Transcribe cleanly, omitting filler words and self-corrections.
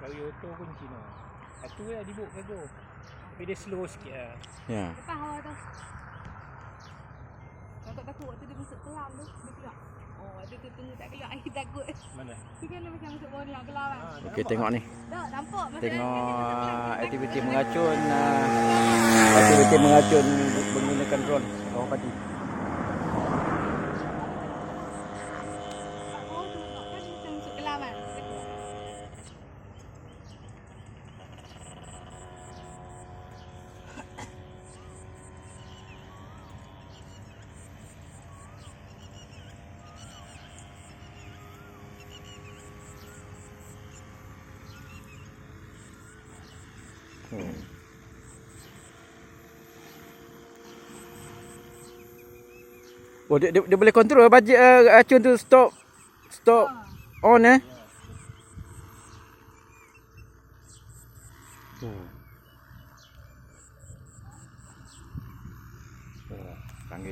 Lari auto kunci no. Satu lah dibuk cargo. Tapi dia slow sikit lah. Ya. Lepas awal tu. Takut waktu dia masuk kelam tu, dia keluar. Oh, waktu tu tunggu tak keluar, air takut. Mana? Tu kan dia macam masuk bawah ni, kelam kan. Okey, tengok ni. Tak, nampak. Tengok aktiviti mengacun menggunakan drone bawah padi. Oh, tu tengok kan macam masuk kelam kan. Dia keluar. Oh, dia boleh kontrol bajet racun tu stop on eh. Canggih.